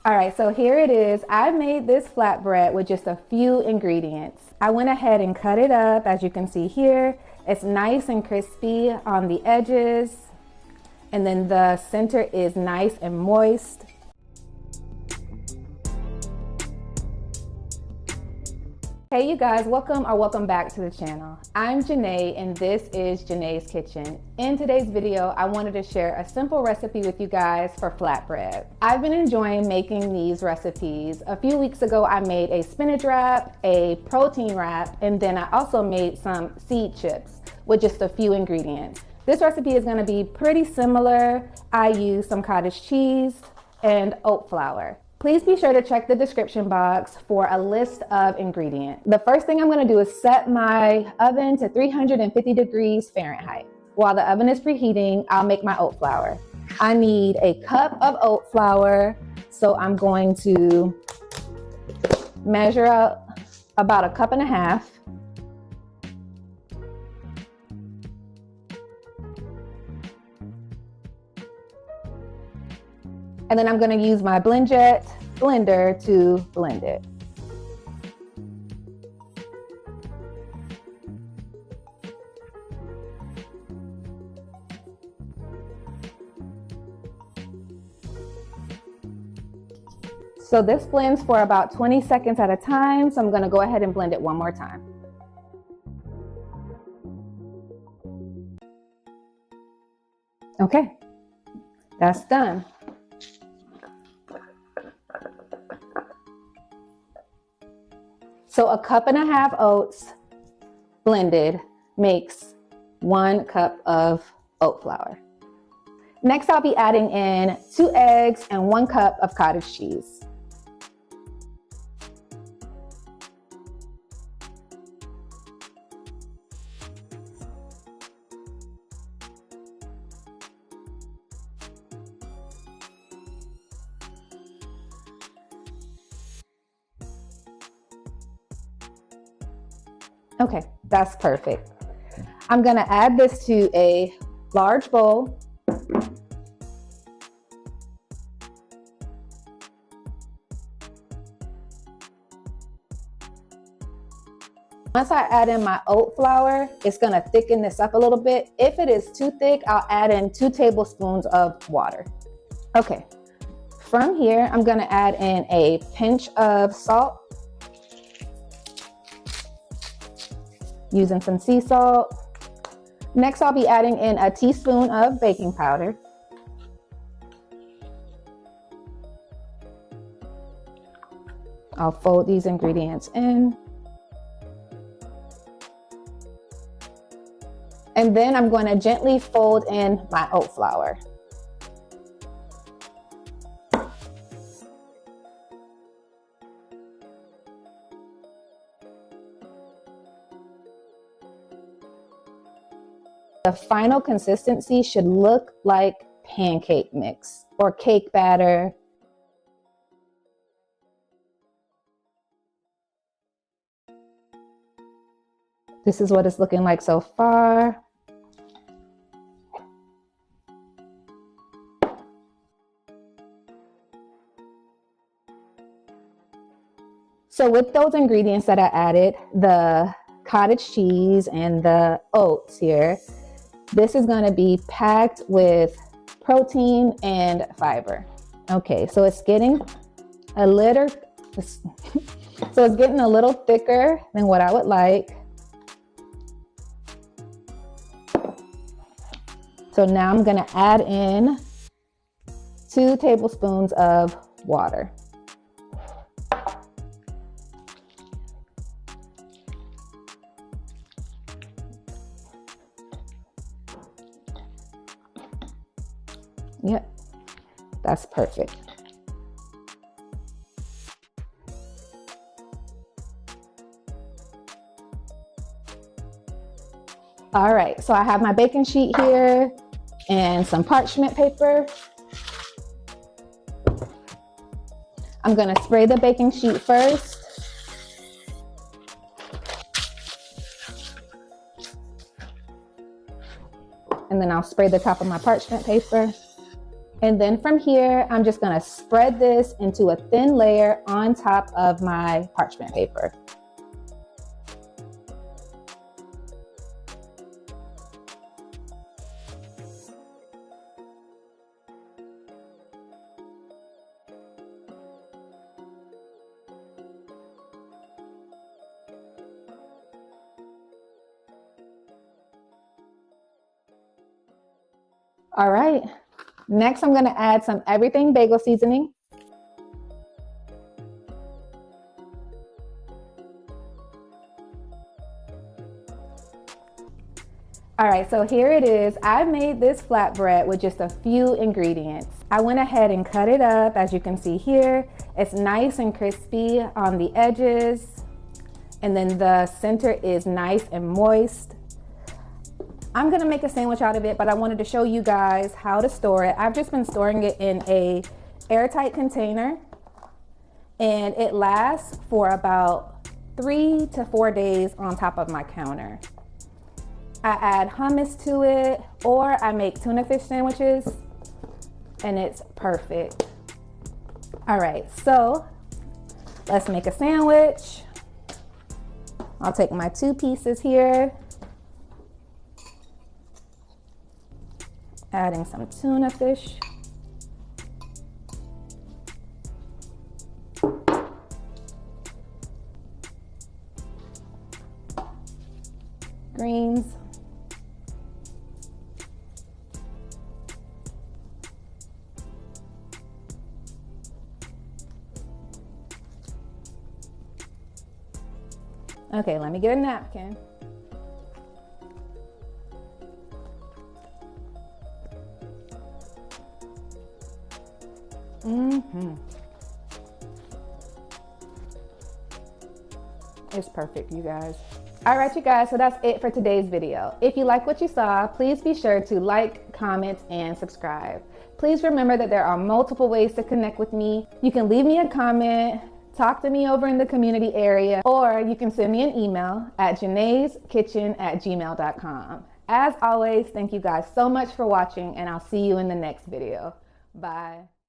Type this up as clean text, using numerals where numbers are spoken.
All right, so here it is. I made this flatbread with just a few ingredients. I went ahead and cut it up, as you can see here. It's nice and crispy on the edges, and then the center is nice and moist. Hey you guys, welcome back to the channel. I'm Janae and this is Janae's Kitchen. In today's video, I wanted to share a simple recipe with you guys for flatbread. I've been enjoying making these recipes. A few weeks ago, I made a spinach wrap, a protein wrap, and then I also made some seed chips with just a few ingredients. This recipe is going to be pretty similar. I use some cottage cheese and oat flour. Please be sure to check the description box for a list of ingredients. The first thing I'm going to do is set my oven to 350 degrees Fahrenheit. While the oven is preheating, I'll make my oat flour. I need a cup of oat flour, so I'm going to measure out about a cup and a half. And then I'm going to use my BlendJet blender to blend it. So this blends for about 20 seconds at a time, so I'm going to go ahead and blend it one more time. Okay, that's done. So a cup and a half oats blended makes 1 cup of oat flour. Next, I'll be adding in 2 eggs and 1 cup of cottage cheese. Okay, that's perfect. I'm gonna add this to a large bowl. Once I add in my oat flour, it's gonna thicken this up a little bit. If it is too thick, I'll add in 2 tablespoons of water. Okay, from here, I'm gonna add in a pinch of salt, using some sea salt. Next, I'll be adding in a teaspoon of baking powder. I'll fold these ingredients in. And then I'm going to gently fold in my oat flour. The final consistency should look like pancake mix or cake batter. This is what it's looking like so far. So with those ingredients that I added, the cottage cheese and the oats here, this is going to be packed with protein and fiber. Okay, so it's getting a little, so it's getting a little thicker than what I would like. So now I'm going to add in 2 tablespoons of water. Yep, that's perfect. All right, so I have my baking sheet here and some parchment paper. I'm gonna spray the baking sheet first. And then I'll spray the top of my parchment paper. And then from here, I'm just gonna spread this into a thin layer on top of my parchment paper. All right, next I'm gonna add some everything bagel seasoning. All right, so here it is. I made this flatbread with just a few ingredients. I went ahead and cut it up, as you can see here. It's nice and crispy on the edges, and then the center is nice and moist. I'm gonna make a sandwich out of it, but I wanted to show you guys how to store it. I've just been storing it in a airtight container, and it lasts for about 3 to 4 days on top of my counter. I add hummus to it, or I make tuna fish sandwiches, and it's perfect. All right, so let's make a sandwich. I'll take my 2 pieces here, adding some tuna fish. Greens. Okay, let me get a napkin. It's perfect, you guys. All right, you guys, so that's it for today's video. If you like what you saw, please be sure to like, comment, and subscribe. Please remember that there are multiple ways to connect with me. You can leave me a comment, talk to me over in the community area, or you can send me an email at janaiskitchen@gmail.com. As always, thank you guys so much for watching, and I'll see you in the next video. Bye.